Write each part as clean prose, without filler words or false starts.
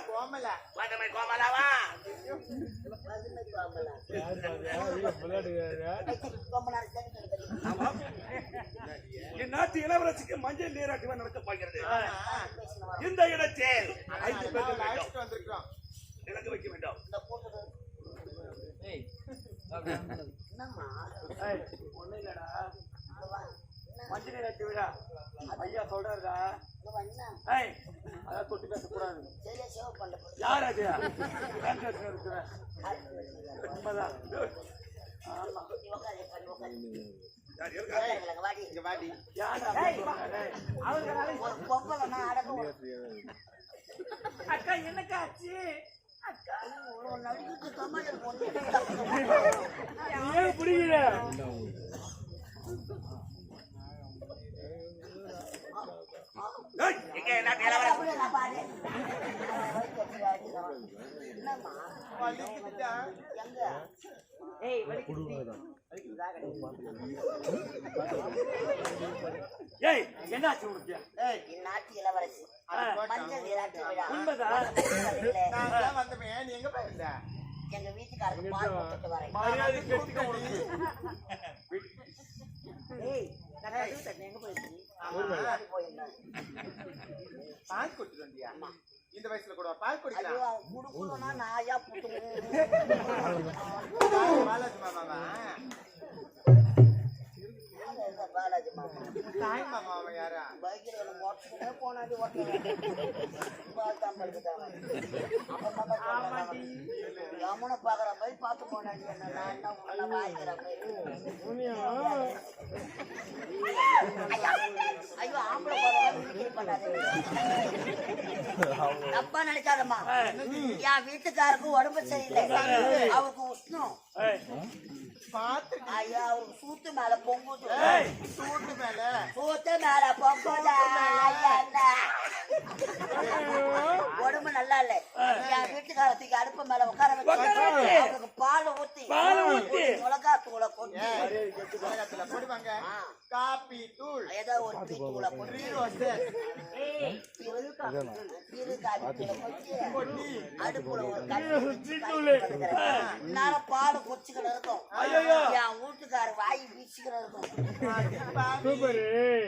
கோமலா நாட்டு இளவரசிக்கு மஞ்சள் நீராட்டுவா நடக்க போகிறது. இந்த இடத்தில் 5 பேர் வந்திருக்கிறோம். எனக்கு வைக்க வேண்டாம். மஞ்சள் நீராட்டு விழா ஐயா சொல்றாருடா. அதான் தொட்டு பேசக்கூடாது. யார் அது? அக்கா என்னக்காச்சு? புரியல. என்னாச்சு உனக்கு? நாட்டு இளவரசி மஞ்சள் நீராட்டு விழா. நீ எங்க போயிருந்த? எங்க வீட்டுக்காரருக்கு பால் போட்டுட்டு வரேன். பால் குடிச்சு வந்தியா? இந்த வயசுல கூட பால் குடிக்கலாம்? நாயா புட்டு பாலாஜி மாமாவா? பாலாஜி மாமா தாய் மாமா அவன் யாரா? பைக்கில் ஓட்டுனே போனாடி யமுனை பாக்குற மாதிரி பார்த்து போனாடி. என்ன வாய்க்கிற மாதிரி. ஐயோ ஆம்பளை பண்ணாது. தப்பா நினைக்காதம்மா. என் வீட்டுக்காருக்கு உடம்பு சரியில்லை. அவருக்கு உஷ்ணம். ஐயா அவருக்கு சூத்து மேல பொங்குது. சூட்டு மேல சூத்து மேல பொங்குதா? உடம்பு நல்லா இல்ல. என் வீட்டுக்காரத்துக்கு அடுப்பு மேல உட்கார வச்சு அவருக்கு பால் ஊத்தி மிளகா தூளை கொண்டு போடுவாங்க. காப்பி தூள் ஏதோ ஒரு டீ தூளை கொண்டு அடுப்புல ஒரு நேரம் பாடு கொச்சுக்கிட்டு இருக்கும். என் வீட்டுக்கார வாய் வீச்சுக்கிட்டு இருக்கும்.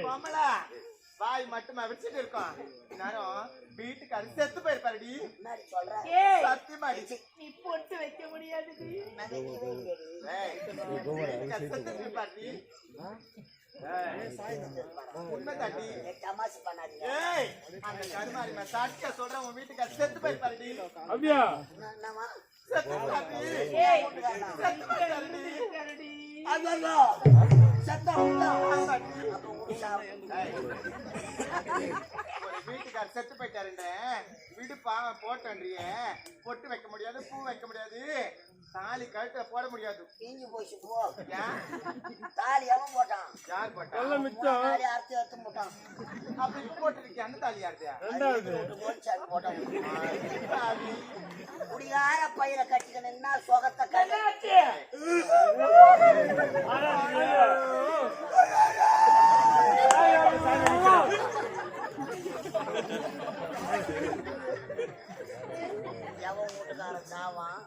கோமலா வாய் மட்டுமா வச்சுட்டு இருக்கோம். நேரம் வீட்டுக்கார செத்து போயிருப்பாருடி. சத்தியமாடி நீ பொட்டு வைக்க முடியாது. செத்து போயிருப்பாருடி. உண்மைதாண்டி. தமாசு பண்ணாதீங்க. அந்த கருமாரி சாட்சியா சொல்றேன். உன் வீட்டுக்கார செத்து போயிருப்பாருடி. அப்படியா? செத்து போயிருப்பாருடி. வீட்டுக்கார செத்து போயிட்டாருண்ட வீடு போட்டேன்றிய. பொட்டு வைக்க முடியாது, பூ வைக்க முடியாது, தாலி கழுத்துல போட முடியாது. பிஞ்சு போச்சு போ. தாலி எவன் போட்டான்? யார் போட்டா? தாலி அறுத்து எடுத்து போட்டான். அப்ப இப்ப போட்டுருக்கேன். அந்த தாலி யாருயா? போட்டான். குடிகார பயிர கட்டிக்கணும்னா சொகத்தை கட்டி எவன் வீட்டுக்காரன் சாவான்.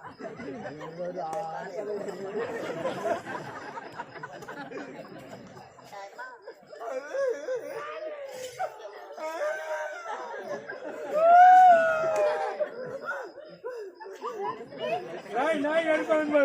நாய் எடுப்பாங்க.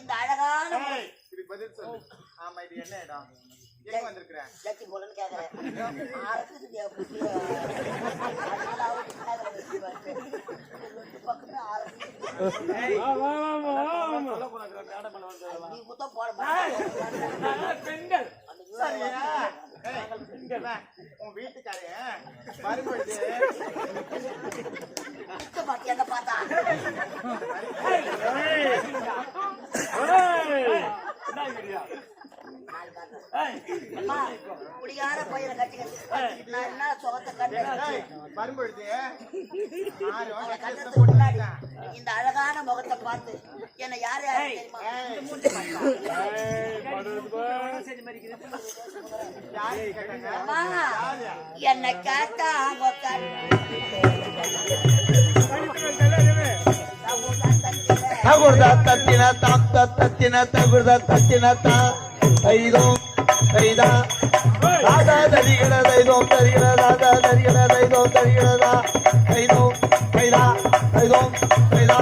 இந்த அழகான பதில் சொல்லு. ஆமா, இது என்ன இடம்? எங்க வந்திருக்கிறேன்? லட்சி போலன்னு கேக்குறேன். பெண்கள் உன் வீட்டுக்காரே வரும்பொழுது என்ன பார்த்தா குடிகார பையனை கட்டிக்கிட்டு நான் என்ன சுகத்தை கண்டேன் வரும்பொழுது இந்த அழகான முகத்தை பார்த்து என்ன யார் யாரு தெரியுமா என்ன கேட்டா தகுர்தா தத்தினா தாம் தத்தினா தகுர்தா தத்தினா தா ஐதோம் ஐதா தாதா தரிகட ஐதோம் தரிகட தாதா தரிகட ஐதோம் தரிகடதா ஐதோம் ஐதா ஐதோம் ஐதா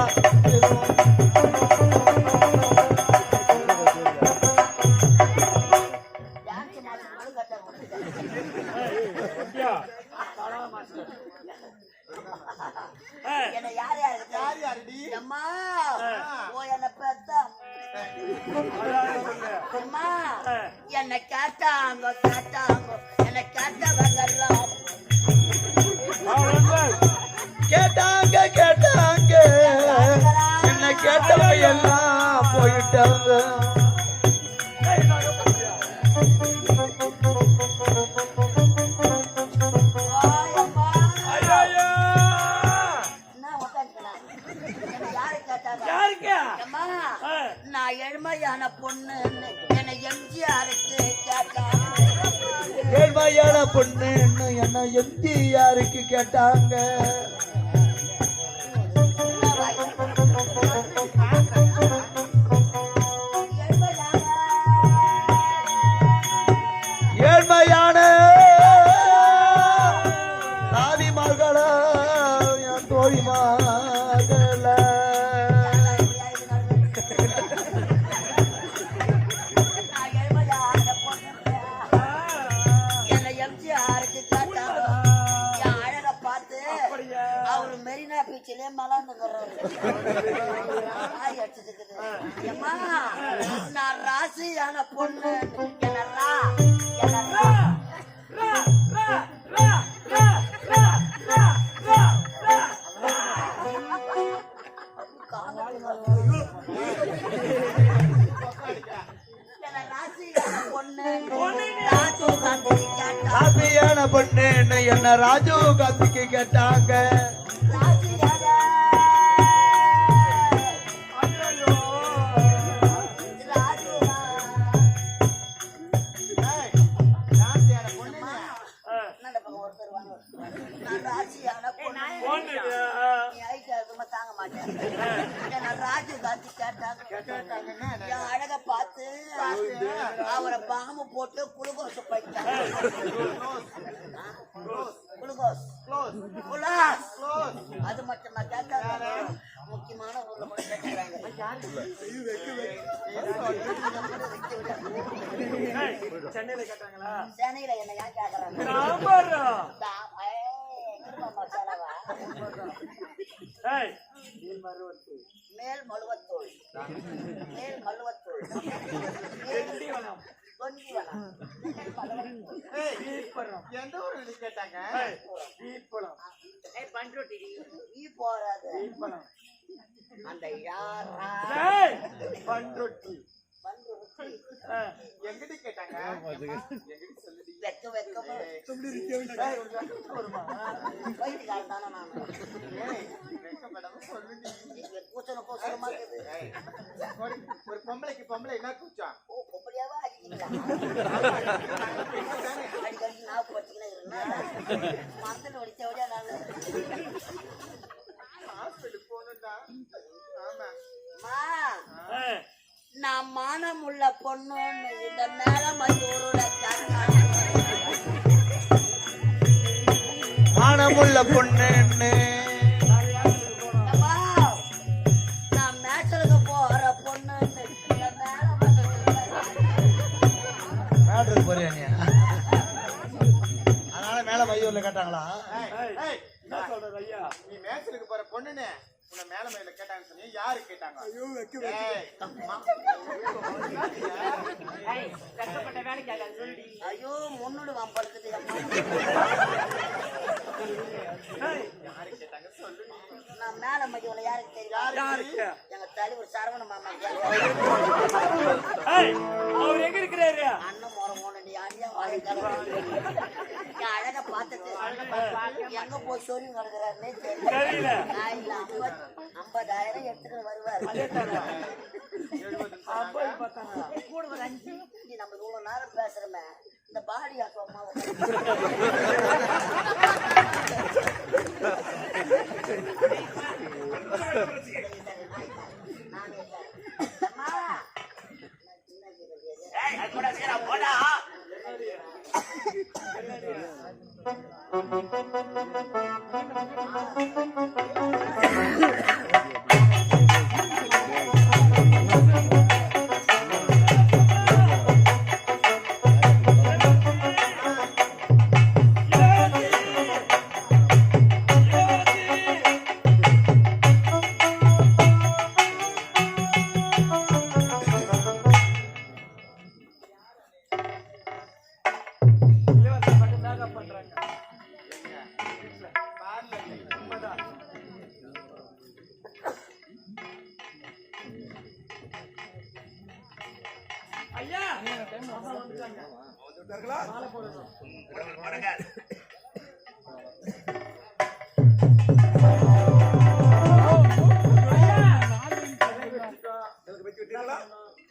ஐதோம் என்ன யார் யாருக்கு அம்மா ஓ என்ன பார்த்தா அம்மா என்ன கேட்டாங்க என்ன கேட்டவங்கெல்லாம் கேட்டாங்க கேட்டாங்க என்ன கேட்டவங்க எல்லாம் போயிட்டாங்க நான் ஏழ்மையான பொண்ணு என்னை எம்ஜிஆருக்கு கேட்டாங்க ஏழ்மையான பொண்ணு என்ன எம்ஜிஆருக்கு கேட்டாங்க ஏழ்மையான சாதிமார்களா என் தோழிமார்கள அவரு மெரினா பீச்சிலே மலர்ந்துக்கிறாரு நான் ராசியான பொண்ணு ராசியான பொண்ணு என்ன ராஜீவ் காந்திக்கு கேட்டாங்க தாங்க மாட்டேன் ராஜீவ் காந்தி கேட்டாங்க அழக பார்த்து அவரை பாம்பு போட்டு குளுக்கோஸ் போயிட்டாங்க அது மட்டும் நான் கேட்டாங்க முக்கியமான ஊர்ல கூட கேட்டாங்க சென்னையில என்ன ஏன் கேக்குறாங்க மேல் மழுவத்தோள் எந்த ஊருக்கு கேட்டாங்க போறாது அந்த யாரா பண்ரொட்டி எங்கிட்ட கேட்டாங்க வெக்க வெக்கமா ஒரு பொம்பளைக்கு பொம்பளை என்ன கூச்சம் பொம்பளையாவா அடிக்கடி நான் போச்சுன்னா மந்தன் ஒடிச்சவடியா நான் ஹாஸ்பிட்டல் போகணும்டா. ஆமா நான் மானமுள்ள பொண்ணுன்னு இந்த மேல மயூரோட மானமுள்ள பொண்ணு நான் மேட்சலுக்கு போற பொண்ணுன்னு இந்த மேட்ருக்கு போறியா நீ? அதனால மேல மையூர்ல கேட்டாங்களா? நீ மேட்சலுக்கு போற பொண்ணுன்னு உன்னை மேல மயில கேட்டாங்கன்னு சொன்னீங்க. யாரு கேட்டாங்க? கஷ்டப்பட்ட வேலைக்கு ஆகாது சொல்லுடி. ஐயோ முன்னோடு வம்பளுக்குது நான் மேல மதியம் யாருக்கு தெரியும் எங்க தலைவர் சரவண மாமா அவர் எங்க இருக்கிறாரு? அண்ணன் முறை போனடி அண்ணா அழகா பார்த்துட்டு எங்க போய் சொல்லி கிடக்குறாருன்னே தெரியல. நான் இல்ல 50,000 எடுத்துட்டு வருவாரு. கூட ஒரு 5 நம்ம இவ்வளவு நேரம் பேசுறோமே இந்த பாடி அம்மா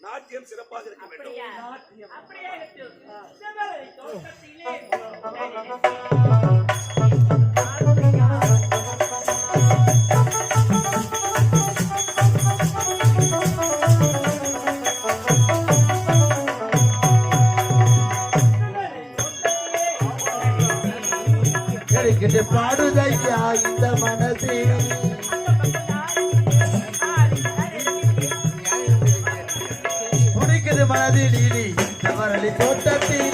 நாட்டியம் சிறப்பாக இருக்க வேண்டும். அப்படியே செவ்வலை தோட்டத்திலே பாடுதையா இந்த மனசே முடிக்குது மனதில் வரலி தோட்டத்தில்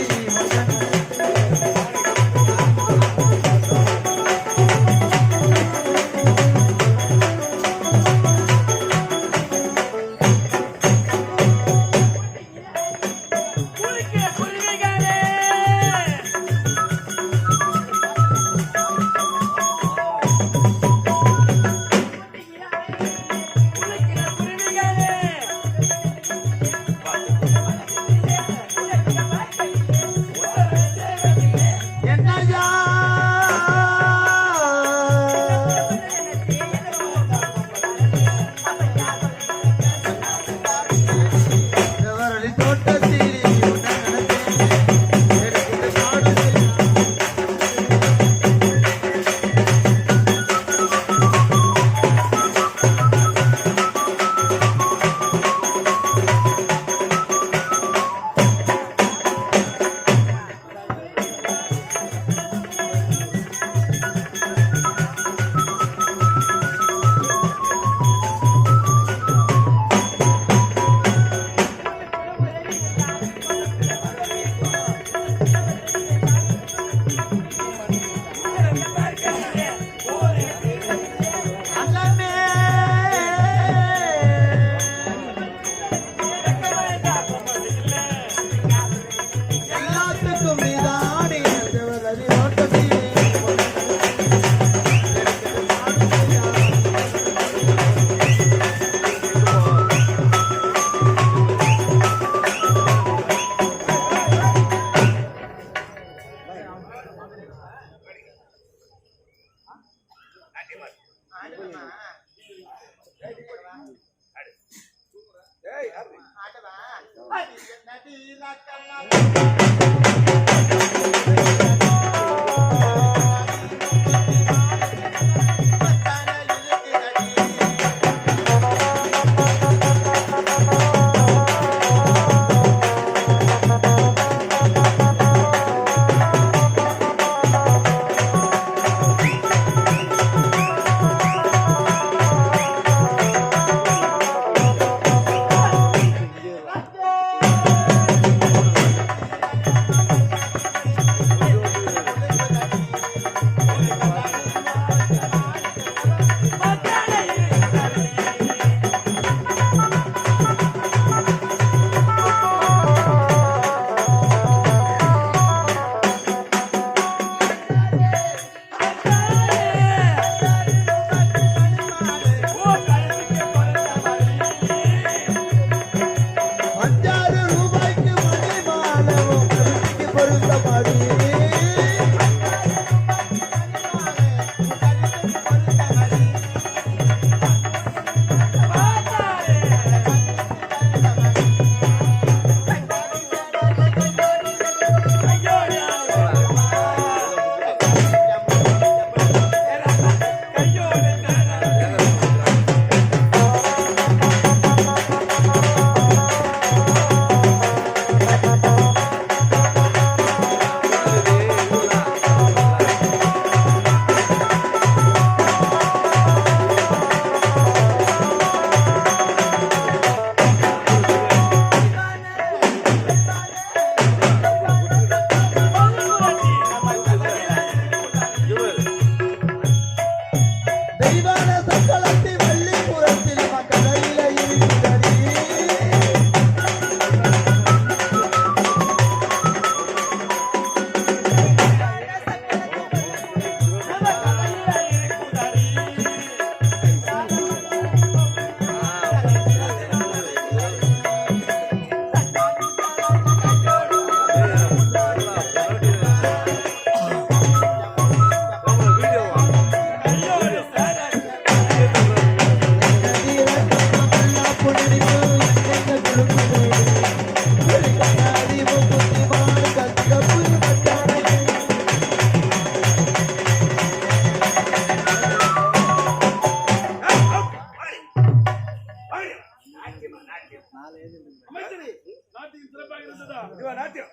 இவன் நாட்டியம்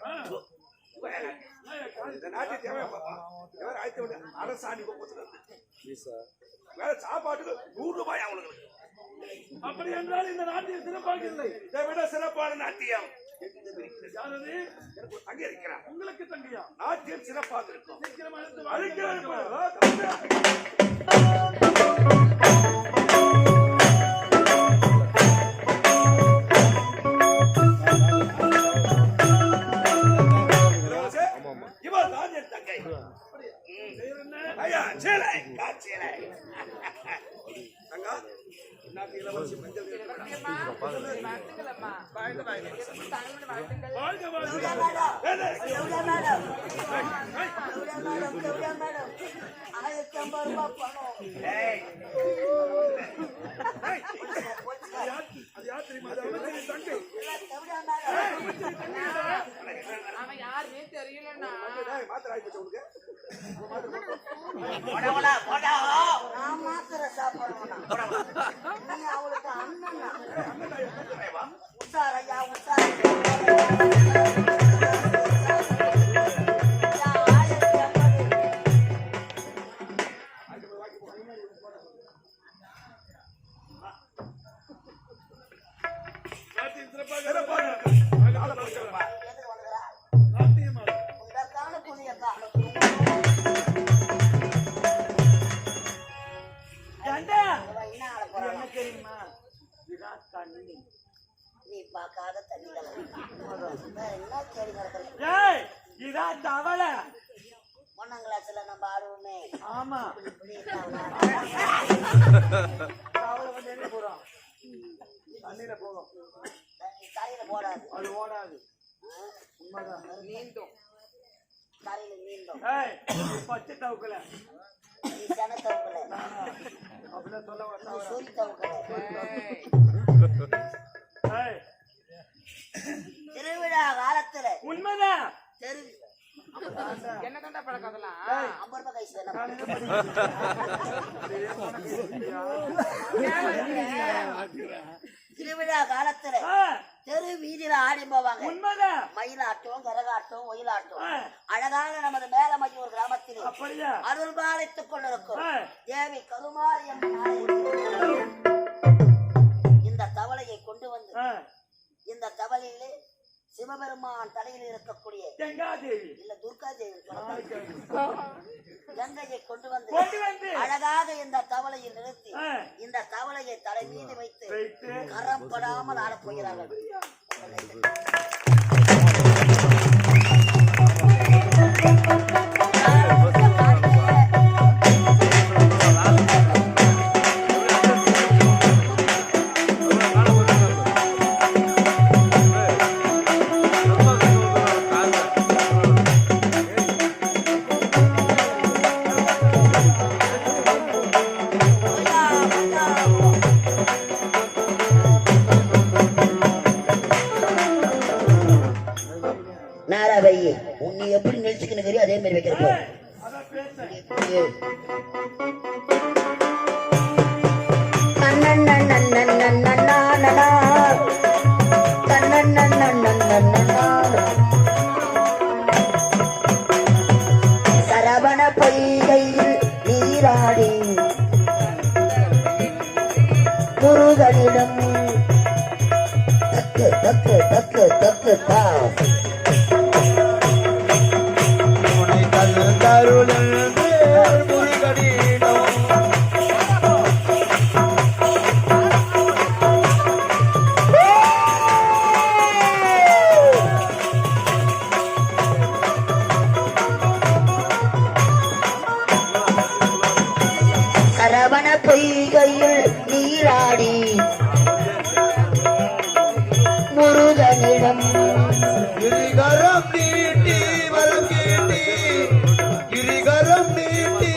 இந்த நாட்டியத்தை எவன் பார்ப்பான்? எவன் ஆயத்த விட அரசாணி வேற சாப்பாட்டுக்கு 100 ரூபாய் அவங்களுக்கு. அப்படி என்றால் இந்த நாட்டியம் சிறப்பாக இல்லை. இதை விட சிறப்பான நாட்டியம் எனக்கு தங்கி இருக்கிறான். உங்களுக்கு தங்கியா? நாட்டியம் சிறப்பாக இருக்கும். இவன் தான் என் தங்கை. ஐயா சேலை சேலை தங்கா நாட்டு இளவரசி மஞ்சள் அவன் யாருமே தெரியலன்னா மாத்திரை ஆயிப்போச்சு உங்களுக்கு. நான் மாத்திரை சாப்பிடுறேன். நீ அவளுக்கு அண்ணனா? உஷாரையா உஷார. நீ பார்க்காத தண்ணி என்ன தேடி நடக்கிறது? இதான் தவளை. 1ஆம் கிளாஸ்ல நம்ம ஆடுவோமே. ஆமா, தவளை வந்து என்ன போறோம்? தண்ணியில போகும். தரையில போடாது, அது ஓடாது. உண்மைதான். நீந்தும். தரையில நீந்தும். பச்சை தவுக்கல, நீ சன தவுக்கல, அப்படிதான் சொல்ல நீ சொறி தவுக்கல. திருவிழா காலத்துல உண்மைதான். தெரு என்ன கண்டா பழக்கம் அதெல்லாம் 50 ரூபாய் கைஸ் வேணும். திருவிழா காலத்துல தெரு வீதியில ஆடி போவாங்க. உண்மைதான். மயிலாட்டம், கரகாட்டம், ஒயிலாட்டம். அழகான நமது மேலமயூர் கிராமத்தில் அப்படியா அருள் பாலித்துக் கொண்டிருக்கும் தேவி கருமாரி அம்மன் ஆலயத்தில் இந்த தவளையை கொண்டு வந்து இந்த தவளையிலே சிவபெருமான் தலையில் இருக்கக்கூடிய கங்காதேவி இல்ல துர்காதேவி கங்கையை கொண்டு வந்து அழகாக இந்த தவளையில் நிறுத்தி இந்த தவளையை தலை மீது வைத்து கரம் படாமல் ஆடப் போகிறார்கள். நாராவையே உன்னை எப்படி நினைச்சுக்கணும் அதே மாதிரி வைக்கிறப்போ சரவண பொய்கையில் நீராடி முருகனிடம் தக்கு தக்கு தக்கு தக்கு தா சரவண பொய்கையில் நீராடி முருகனிடம் கிரிகரம் நீட்டி வரம் கேட்டி கிரிகரம் நீட்டி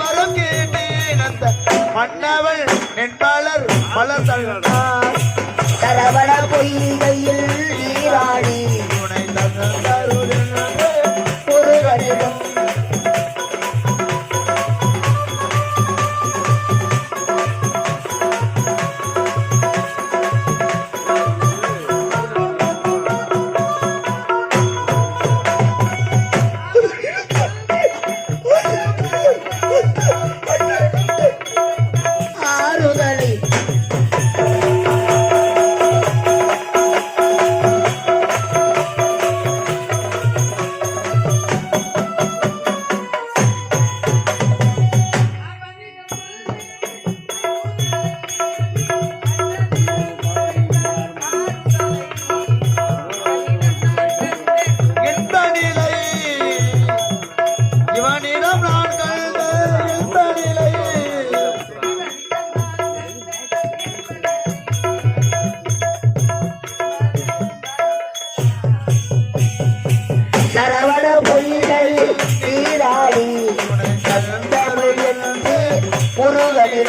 வரம் கேட்டி நந்த மன்னவள் நென்பாளர் மலர் தள்ளார் சரவண பொய்கையில் நீராடி துணை தந்தருள் முருகனிடம்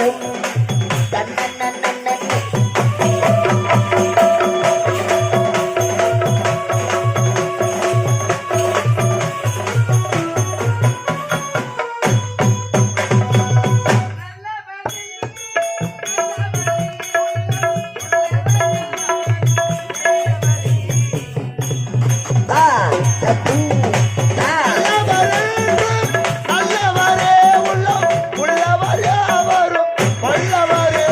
தேடிடும் தன்னன்னன்னன்னே. ஆ, தப்பு, ஆ. நல்லவரே உள்ளம் உள்ளவரே வரும் வல்லவரே.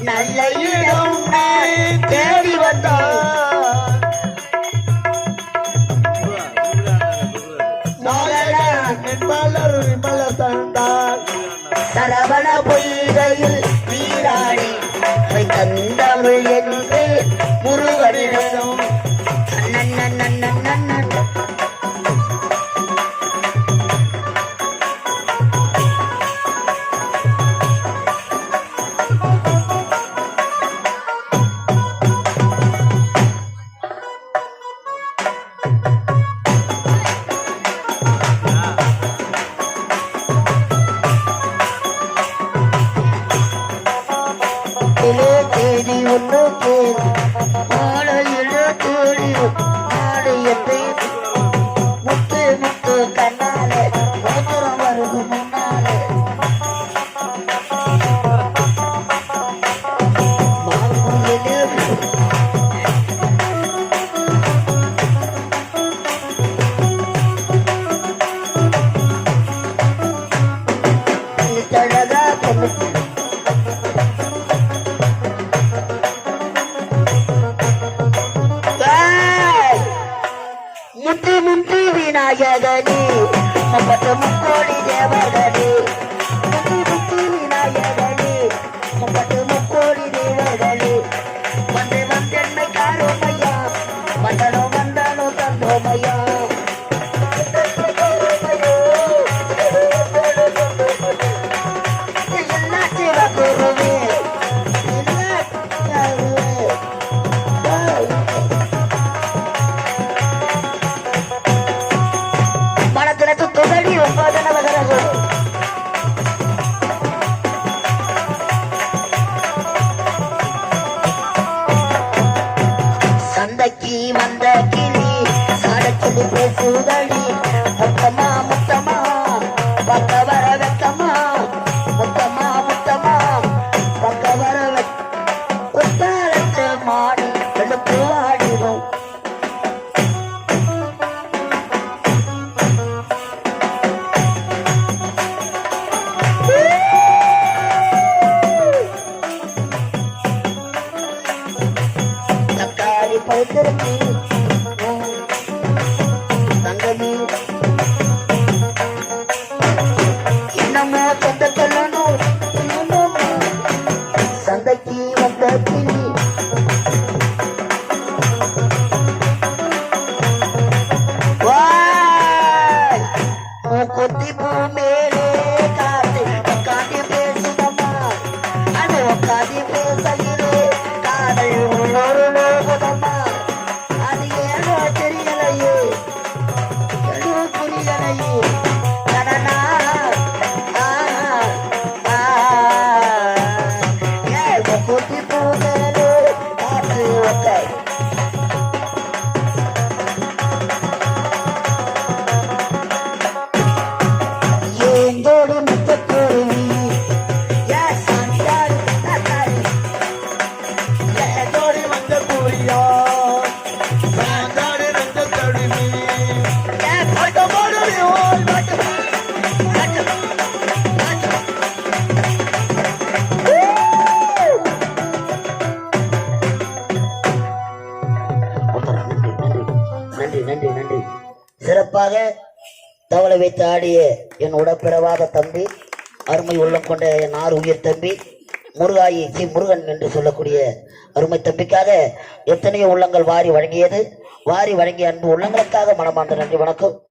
நல்ல இடம் தேடி வந்தார் நாயகன் மலர் மலர் தந்தார் சரவண பொய்கையில் நீராடி தந்தமிழ் என்று முருகனிடம் நன்னன்னன்னன்னன்னன். தேடி ஒன்று கேடு மாலையில தேடி மாலையத்தை முத்து முத்து கண்ணாலே மோதிரம் வருது முன்னாலே மாலையிலே தழகா பொண்ணு முத்து முத்து விநாயகனே முப்பத்து முக்கோடி தேவர்களே முத்து முத்து விநாயகனே முப்பத்து முக்கோடி தேவர்களே வந்து வந்தென்னை காரோமையா வந்தனோ வந்தனோ தந்தோமையா எல்லா சிவகுருவே எல்லா மனத்தினத்து தொகடி ஒன்பதனவர்கள் சந்தைக்கு வந்த கிளி சாடச்சொல்லி பேசுதடி முத்தமா முத்தமா பக்க வர வெக்கமா முத்தமா முத்தமா பக்க வர குத்தாலத்து மாடி எழுப்பு ஆடிடும் தக்காளி பழுத்திருக்கு தங்கமி இன்னமோ சொந்த சொல்லணும் சந்தைக்கு வந்த கிளி கொத்தி பூ மேலே காத்து உட்காந்து பேசுதம்மா அது உட்காந்து பேசலிலே காதல் உள்ளொரு லோகதம்மா அது ஏனோ தெரியலையே எதோ புரியலையே கடனா கொத்தி பூ மேலே காத்து உட்காந்து ஏந்தோடு முத்தக்குருவி ஏதோடி வந்த கூறியா சாந்தாடு நந்த தடுமி பட்டமாடு ஓய் பட்ட நன்றி நன்றி நன்றி. சிறப்பாக தவளை வைத்து ஆடிய என் உடப்பிறவாத தம்பி, அருமை உள்ளம் கொண்ட என் ஆறு உயிர் தம்பி முருகாயி சி முருகன் என்று சொல்லக்கூடிய அருமை தம்பிக்காக எத்தனையோ உள்ளங்கள் வாரி வழங்கியது. வாரி வழங்கிய அன்பு உள்ளங்களுக்காக மனமார்ந்த நன்றி. வணக்கம்.